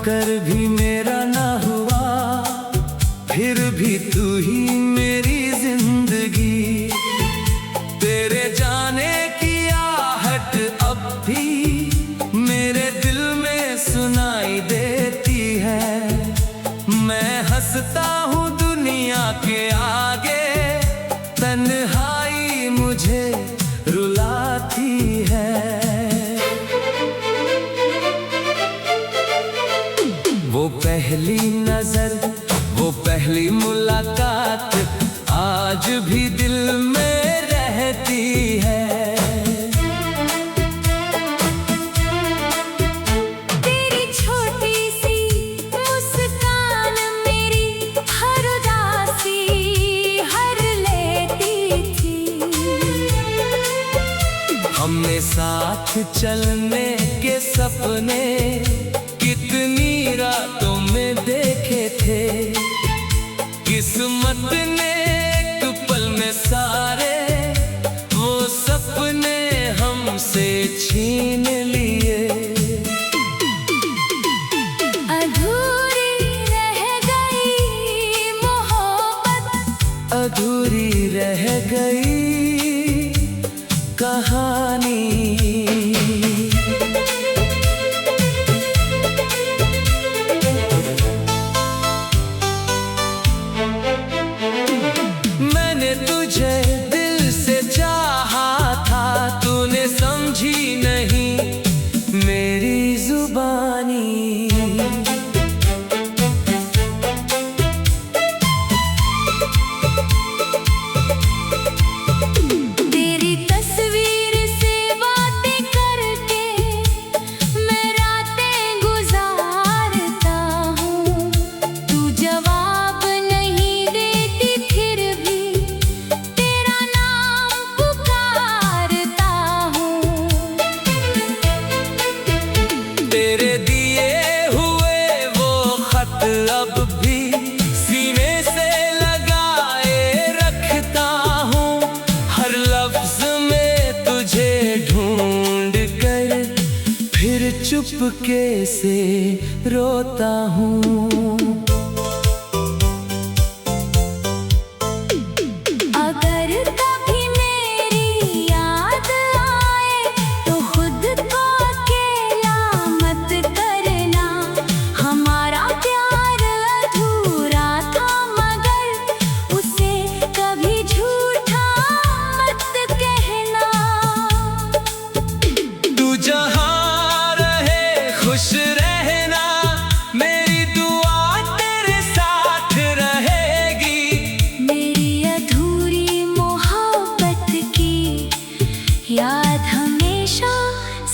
होकर भी मेरा ना हुआ, फिर भी तू ही मेरी जिंदगी। तेरे जाने की आहट अब भी मेरे दिल में सुनाई देती है। मैं हंसता हूँ दुनिया के आगे, तन्हाई मुझे रुलाती है। वो पहली नजर, वो पहली मुलाकात आज भी दिल में रहती है। तेरी छोटी सी मुस्कान मेरी हर उदासी हर लेती थी। हमने साथ चलने के सपने कितनी रातों में देखे थे। किस्मत ने एक पल में सारे वो सपने हमसे छीन लिए। अधूरी रह गई मोहब्बत, अधूरी रह गई कहानी। मैंने तुझे दिल से चाहा था, तूने समझी नहीं मेरी जुबानी। तेरी तस्वीर से बातें करके मैं रातें गुजारता हूँ। तू जवाब नहीं देती फिर भी तेरा नाम पुकारता हूँ। तेरे दिए हुए वो खत अब भी सीने से लगाए रखता हूँ। हर लफ्ज में तुझे ढूंढ कर फिर चुपके से रोता हूँ। अगर कभी मेरी याद आए तो खुद को अकेला मत करना। हमारा प्यार अधूरा था मगर उसे कभी झूठा मत कहना। तू जहाँ रहे खुश रहना, मेरी दुआ तेरे साथ रहेगी। मेरी अधूरी मोहब्बत की याद हमेशा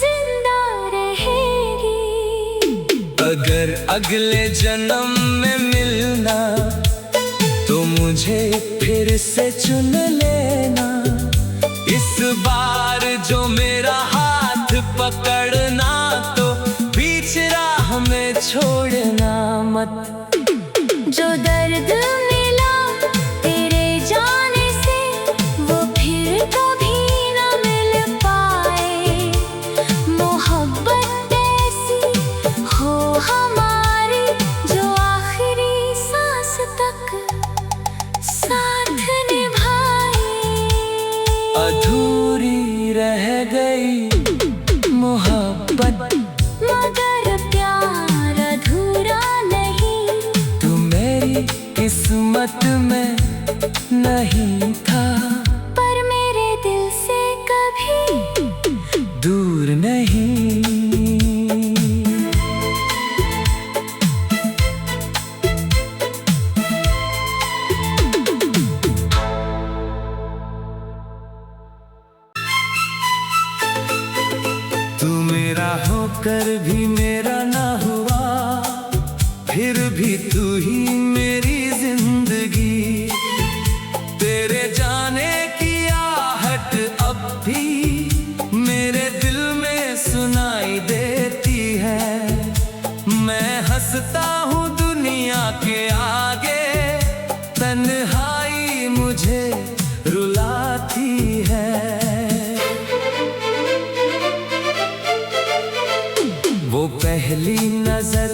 जिंदा रहेगी। अगर अगले जन्म में मिलना तो मुझे फिर से चुन लेना। इस बार जो मेरा हाथ पकड़ना तो बीच राह में छोड़ना मत। जो दर्द मिला तेरे जाने से वो फिर कभी न मिल पाए। मोहब्बत ऐसी हो हमारी जो आखिरी सांस तक साथ निभाए। अधूरी रह गई मोहब्बत, मगर प्यार अधूरा नहीं। तू मेरी किस्मत में नहीं था, पर मेरे दिल से कभी दूर नहीं। तू मेरा होकर भी मेरा ना हुआ, फिर भी तू ही मेरी जिंदगी। तेरे जाने की आहट अब भी मेरे दिल में सुनाई देती है। मैं हंसता हूँ दुनिया के आगे, तन्हाई मुझे रुलाती है। वो पहली नजर,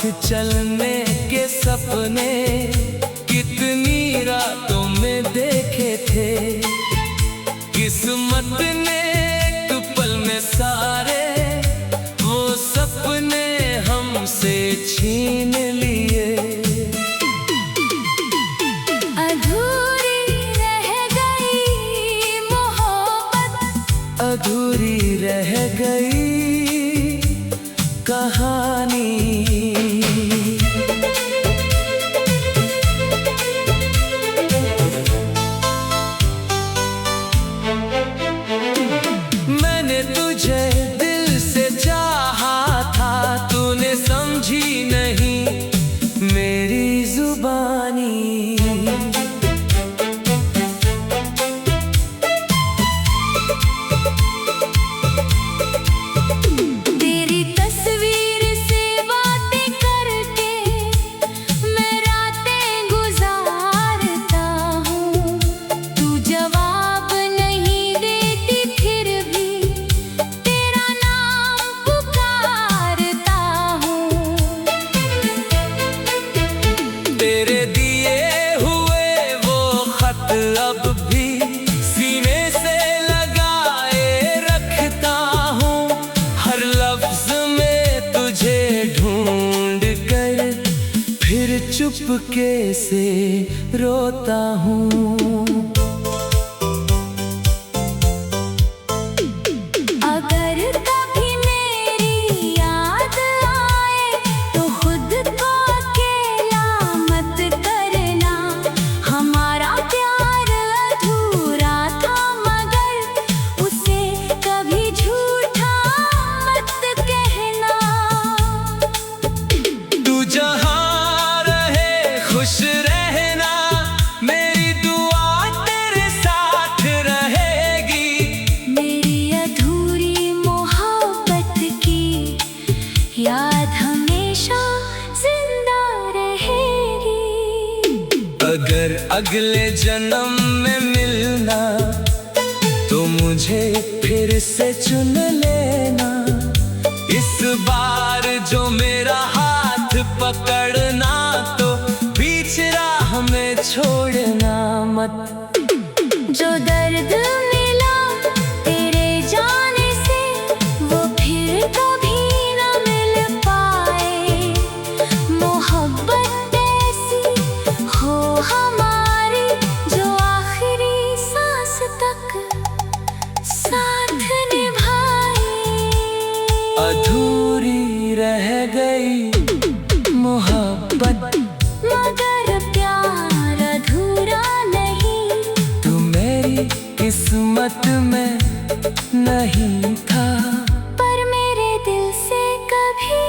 चलने के सपने कितनी रातों में देखे थे। किस्मत ने एक पल में सारे वो सपने हमसे छीन लिए। अधूरी रह गई मोहब्बत, अधूरी रह गई कहानी। मैंने तुझे दिल से चाहा था, तूने समझी नहीं मेरी जुबानी। तेरी तस्वीर से बातें करके मैं रातें गुजारता हूँ। तू जवाब नहीं देती फिर भी तेरा नाम पुकारता हूँ। तेरे दिए हुए वो खत अब भी सीने से लगाए रखता हूँ। हर लफ्ज में तुझे ढूंढ कर फिर चुपके से रोता हूँ। अगर कभी मेरी याद आए तो खुद को अकेला मत करना। हमारा प्यार अधूरा था मगर उसे कभी झूठा मत कहना। तू जहाँ रहे खुश रहना, मेरी दुआ तेरे साथ रहेगी। मेरी अधूरी मोहब्बत की याद हमेशा जिंदा रहेगी। अगर अगले जन्म में मिलना तो मुझे फिर से चुन लेना। इस बार जो मेरा हाथ पकड़ना तो बीच राह में छोड़ना मत। जो दर्द मिला तेरे जाने से वो फिर कभी न मिल पाए। मोहब्बत ऐसी हो हमारी जो आखिरी सांस तक साथ निभाए। अधूरी रह गई मोहब्बत, मगर प्यार अधूरा नहीं। तू मेरी किस्मत में नहीं था, पर मेरे दिल से कभी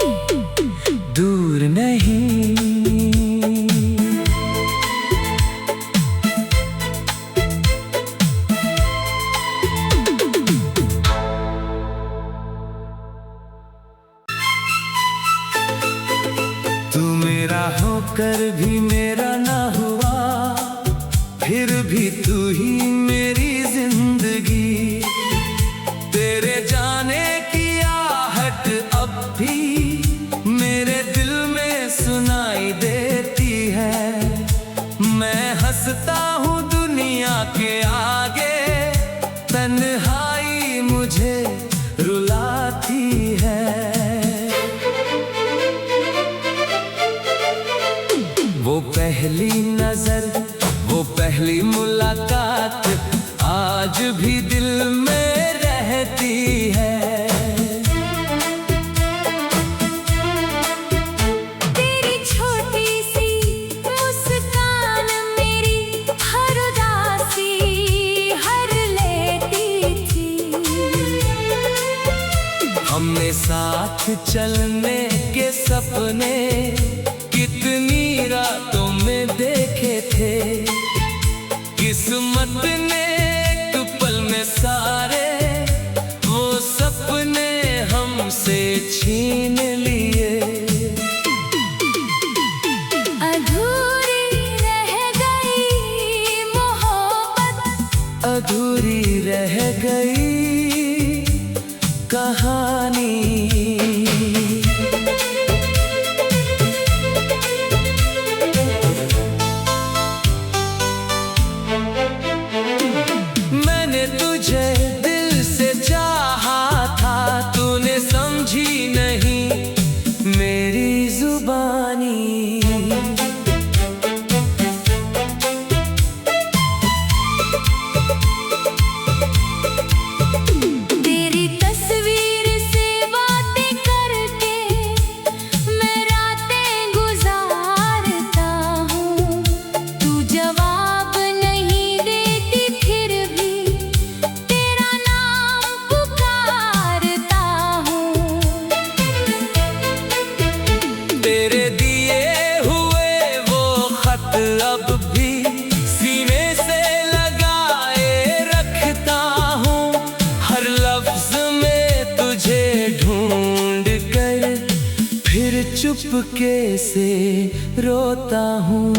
दूर नहीं। तू मेरा होकर भी मेरा ना हुआ, फिर भी तू ही मेरी जिंदगी। तेरे जाने की आहट अब भी मेरे दिल में सुनाई देती है। मैं हंसता हूँ दुनिया के आगे, तन्हाई मुझे रुलाती है। वो पहली नजर, वो पहली मुलाकात आज भी दिल में रहती है। तेरी छोटी सी मुस्कान मेरी हर उदासी हर लेती थी। हमने साथ चलने के सपने कितनी रातों में देखे थे। किस्मत ने एक पल में सारे वो सपने हमसे छीन लिए। अधूरी रह गई मोहब्बत, अधूरी रह गई कहानी। अब भी सीने से लगाए रखता हूँ। हर लफ्ज में तुझे ढूंढ कर फिर चुपके से रोता हूँ।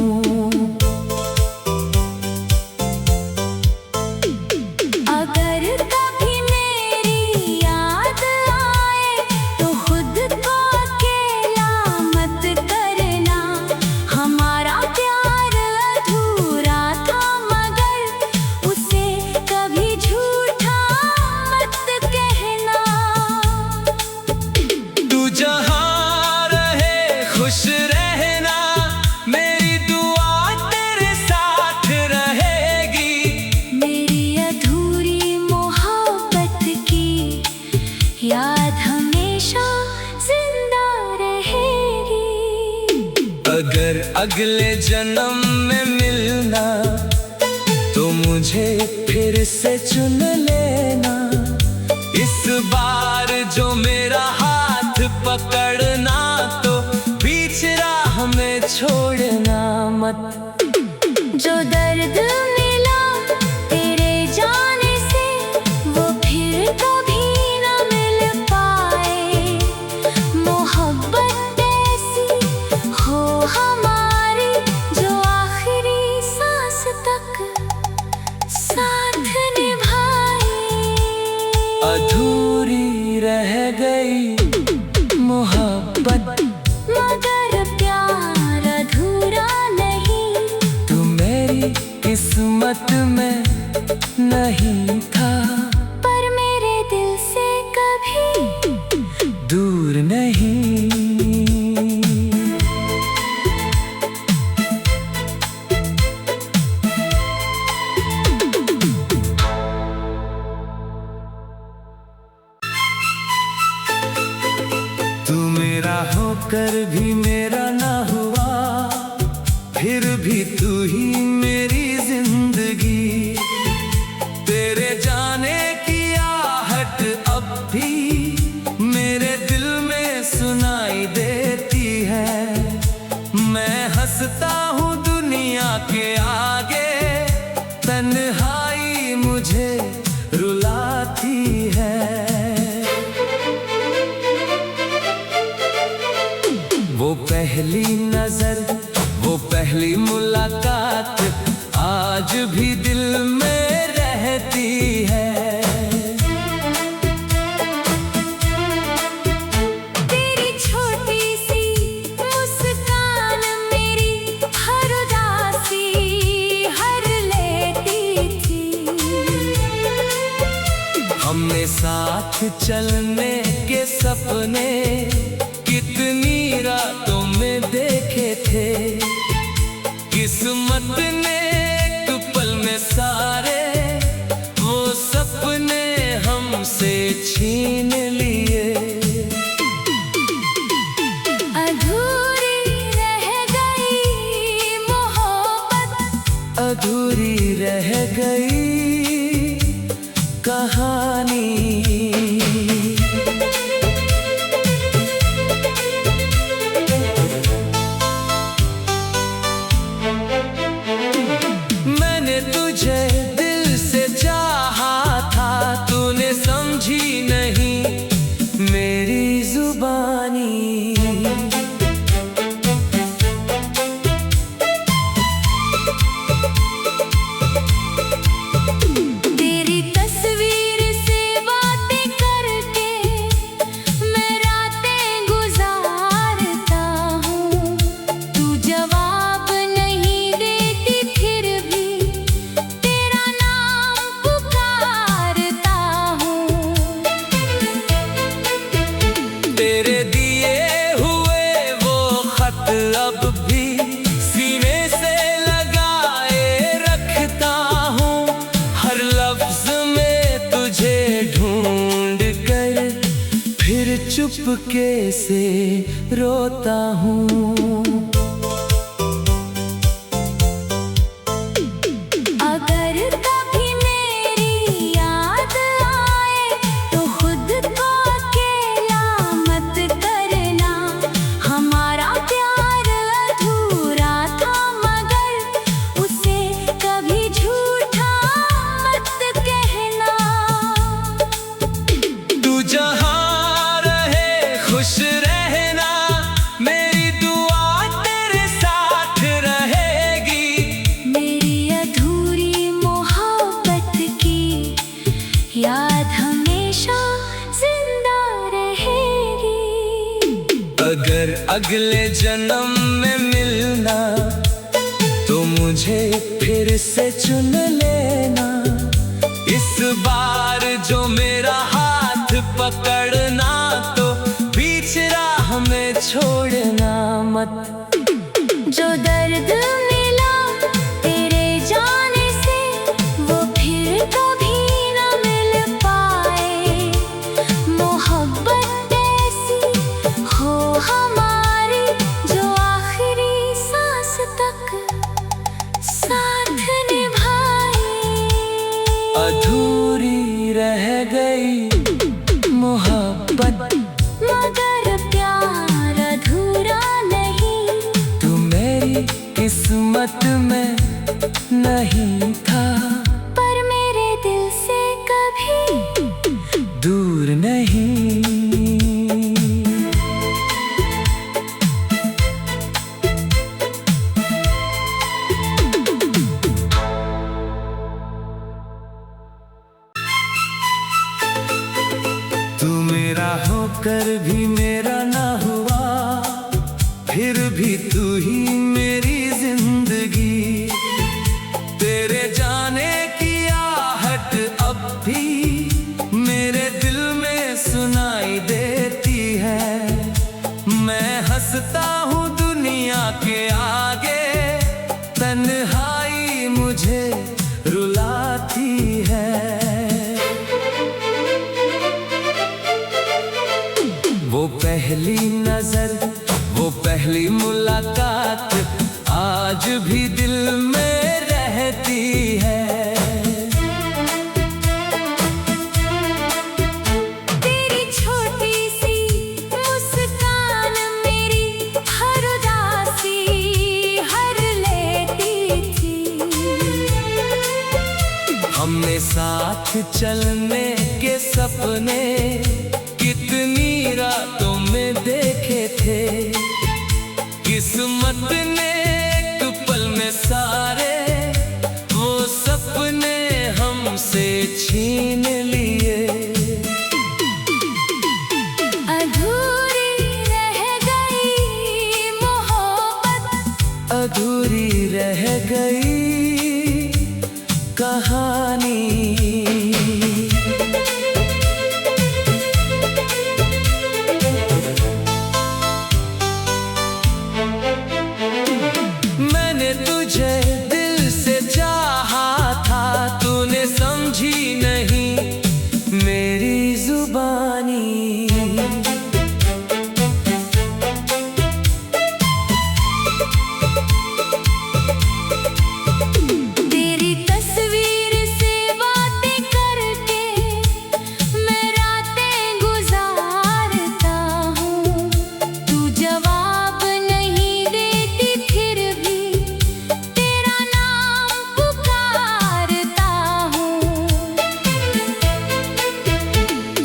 अगर अगले जन्म में मिलना तो मुझे फिर से चुन लेना। इस बार जो मेरा हाथ पकड़ना तो बीच राह में छोड़ना मत। जो दर्द मिला तेरे जाने से वो फिर कभी न मिल पाए। मोहब्बत ऐसी हो हमारी जो आखिरी सांस तक साथ निभाए। अधूरी रह गई मोहब्बत मगर प्यार अधूरा नहीं। तू मेरी किस्मत में नहीं था पर मेरे दिल से कभी दूर नहीं। तू मेरा होकर भी मेरा ना हुआ, फिर भी तू ही मेरी जिंदगी। तेरे जाने की आहट अब भी मेरे दिल में सुनाई देती है। मैं हंसता हूँ दुनिया के आगे, तन्हाई मुझे रुलाती है। वो पहली नजर, वो पहली मुलाकात आज भी दिल में रहती है। तेरी छोटी सी मुस्कान मेरी हर उदासी हर लेती थी। हमने साथ चलने के सपने कितनी रातों में देखे थे। किस्मत ने एक पल में सारे वो सपने हमसे छीन लिए। अधूरी रह गई मोहब्बत, अधूरी रह गई कहानी। मैंने तुझे दिल से चाहा था, तूने समझी नहीं मेरी जुबानी। तेरी तस्वीर से बातें करके मैं रातें गुजारता हूँ। तू जवाब नहीं देती फिर भी तेरा नाम पुकारता हूँ। तेरे दिए हुए वो खत अब भी सीने से लगाए रखता हूँ। हर लफ्ज में तुझे ढूंढ कर फिर चुपके से रोता हूँ। अगर कभी मेरी याद आए तो खुद को अकेला मत करना। हमारा प्यार अधूरा था मगर अगले जन्म में मिलना तो मुझे फिर से चुन लेना। इस बार जो मेरा हाथ पकड़ना तो बीच राह में छोड़ना मत। जो दर्द मिला तेरे जाने से वो फिर कभी न मिल पाए। मोहब्बत ऐसी हो हमारी जो आखिरी सांस तक साथ निभाए। अधूरी रह गई मोहब्बत मगर प्यार अधूरा नहीं। तू मेरी किस्मत में नहीं था, पर मेरे दिल से कभी दूर नहीं। तू मेरा होकर भी मेरा ना हुआ, फिर भी तू ही मेरी जिंदगी। तेरे जाने की आहट अब भी मेरे दिल में सुनाई देती है। मैं हंसता हूँ दुनिया के आगे, तन्हाई मुझे रुलाती है। वो पहली नजर, वो पहली मुलाकात आज भी दिल में रहती है। तेरी छोटी सी मुस्कान मेरी हर उदासी हर लेती थी। हमने साथ चलने के सपने कितनी रातों में देखे थे। किस्मत ने एक पल में सारे वो सपने हमसे छीन लिए। अधूरी रह गई मोहब्बत, अधूरी रह गई कहानी। मैंने तुझे दिल से चाहा था, तूने समझी नहीं मेरी जुबानी। तेरी तस्वीर से बातें करके मैं रातें गुजारता हूँ। तू जवाब नहीं देती फिर भी तेरा नाम पुकारता हूँ।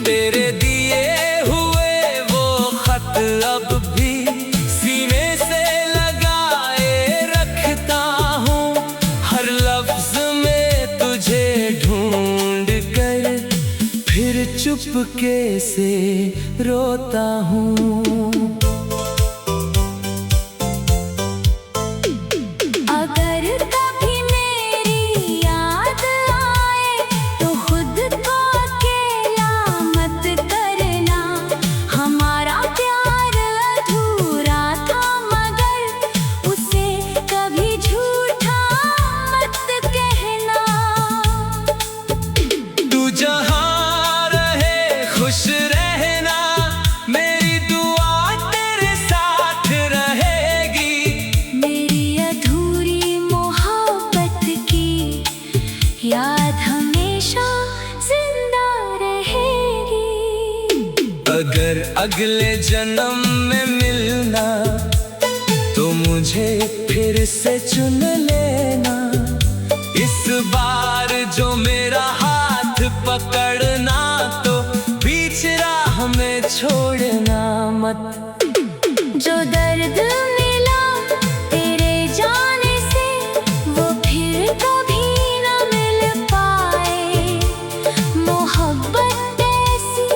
तेरे दिए हुए वो खत अब भी सीने से लगाए रखता हूँ। हर लफ्ज में तुझे ढूंढ कर फिर चुपके से रोता हूँ। अगर कभी मेरी याद आए तो खुद को अकेला मत करना। हमारा प्यार अधूरा था मगर उसे कभी झूठा मत कहना। तू जहाँ रहे खुश रहना, मेरी दुआ तेरे साथ रहेगी। मेरी अधूरी मोहब्बत की याद हमेशा जिंदा रहेगी। अगर अगले जन्म में मिलना तो मुझे फिर से चुन लेना। इस बार जो मेरा हाथ पकड़ना तो बीच राह में छोड़ना मत। जो दर्द मिला तेरे जाने से वो फिर कभी न मिल पाए। मोहब्बत ऐसी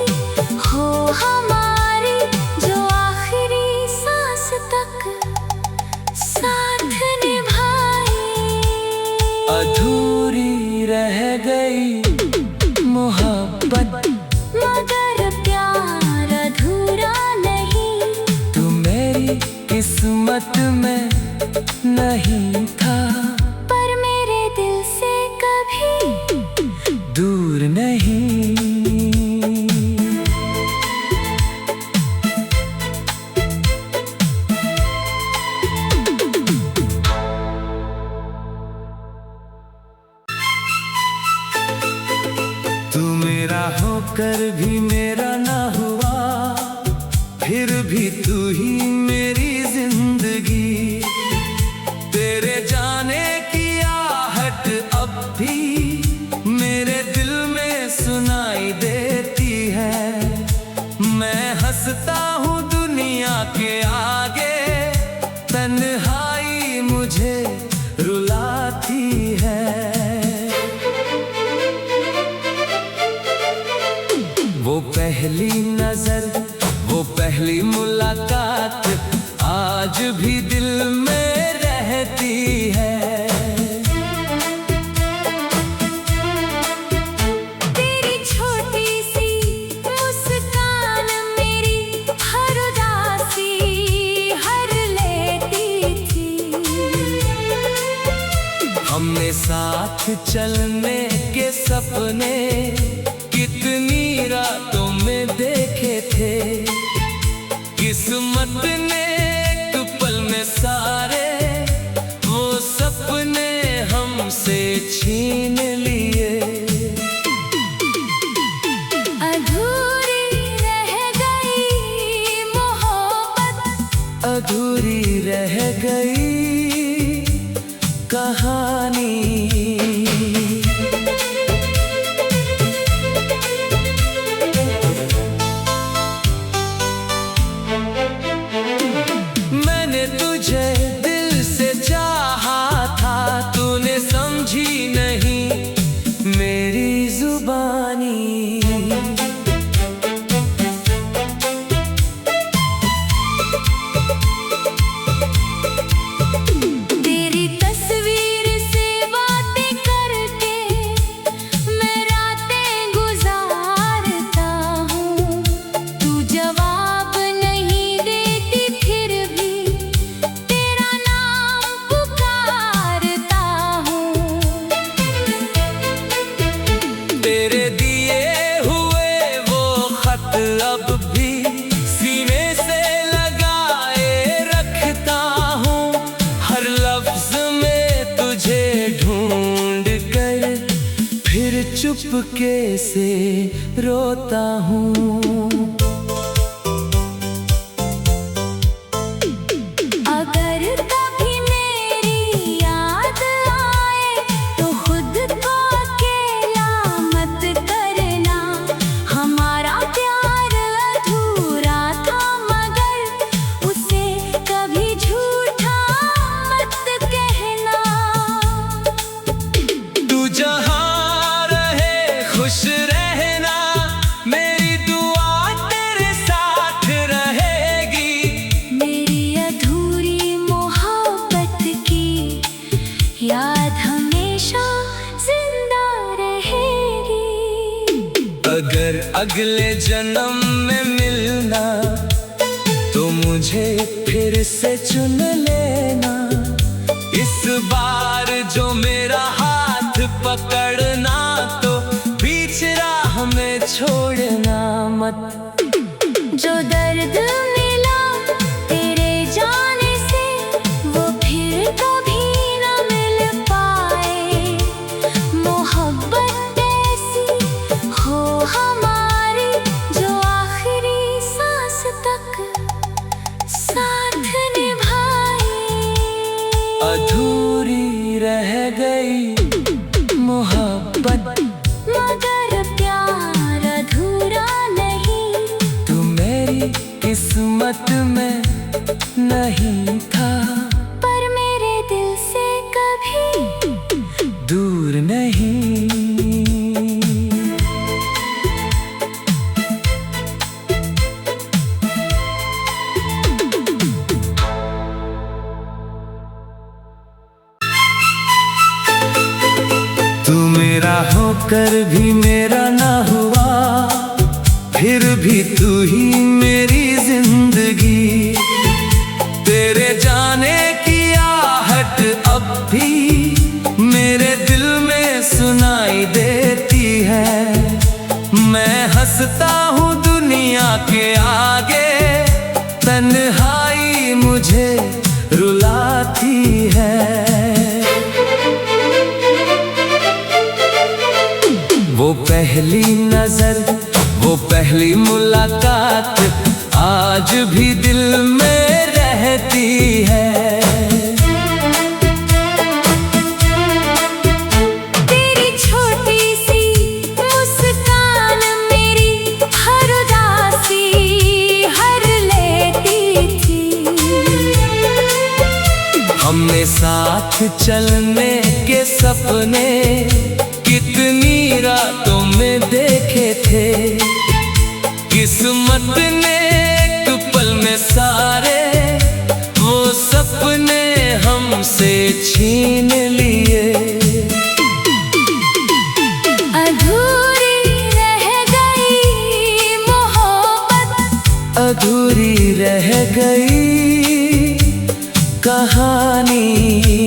हो हमारी जो आखिरी सांस गई मोहब्बत, मगर प्यार अधूरा नहीं। तू मेरी किस्मत में नहीं था, पर मेरे दिल से कभी दूर नहीं। तू मेरा होकर भी मेरा ना हुआ, फिर भी तू ही मेरी जिंदगी। तेरे जाने की आहट अब भी मेरे दिल में सुनाई देती है। मैं हंसता हूँ दुनिया के आगे, तन्हाई मुझे रुलाती है। वो पहली नजर, वो पहली मुलाकात आज भी दिल में रहती है। तेरी छोटी सी मुस्कान मेरी हर उदासी हर लेती थी। हमने साथ चलने के सपने कितनी रातों में देखे थे। किस्मत ने एक पल में सारे वो सपने हमसे छीन लिए। अधूरी रह गई मोहब्बत, अधूरी रह गई कहानी। मैंने तुझे दिल से चाहा था, तूने समझी नहीं मेरी जुबानी। तेरी तस्वीर से बातें करके मैं रातें गुजारता हूँ। तू जवाब नहीं देती फिर भी तेरा नाम पुकारता हूँ। तेरे दिए हुए वो खत अब भी सीने से लगाए रखता हूँ। हर लफ्ज में तुझे ढूंढ कर फिर चुपके से रोता हूँ। अगर कभी मेरी याद आए तो खुद को अकेला मत करना। हमारा प्यार अधूरा था, मगर उसे कभी झूठा मत कहना। तू जहाँ रहे खुश रहना, मेरी दुआ तेरे साथ रहेगी। मेरी अधूरी मोहब्बत की याद हमेशा जिंदा रहेगी। अगर अगले जन्म में मिलना तो मुझे फिर से चुन लेना। इस बार जो मेरा हाथ पकड़ना, तो बीच राह में छोड़ना मत। जो दर्द मिला तेरे जाने से वो फिर कभी न मिल पाए। मोहब्बत ऐसी हो हमारी जो आखिरी सांस तक साथ निभाए। अधूरी रह गई मोहब्बत, मगर प्यार अधूरा नहीं। तू मेरी किस्मत में नहीं था, पर मेरे दिल से कभी दूर नहीं। तू मेरा होकर भी मेरा ना हुआ, फिर भी तू ही मेरी जिंदगी। तेरे जाने की आहट अब भी मेरे दिल में सुनाई देती है। मैं हंसता हूँ दुनिया के आगे, तन्हाई मुझे रुलाती है। वो पहली नजर, वो पहली मुलाकात आज भी दिल में रहती है। तेरी छोटी सी मुस्कान मेरी हर उदासी हर लेती थी। हमने साथ चलने के सपने कितनी रातों में देखे थे। किस्मत ने एक पल में सारे वो सपने हमसे छीन लिए। अधूरी रह गई मोहब्बत, अधूरी रह गई कहानी।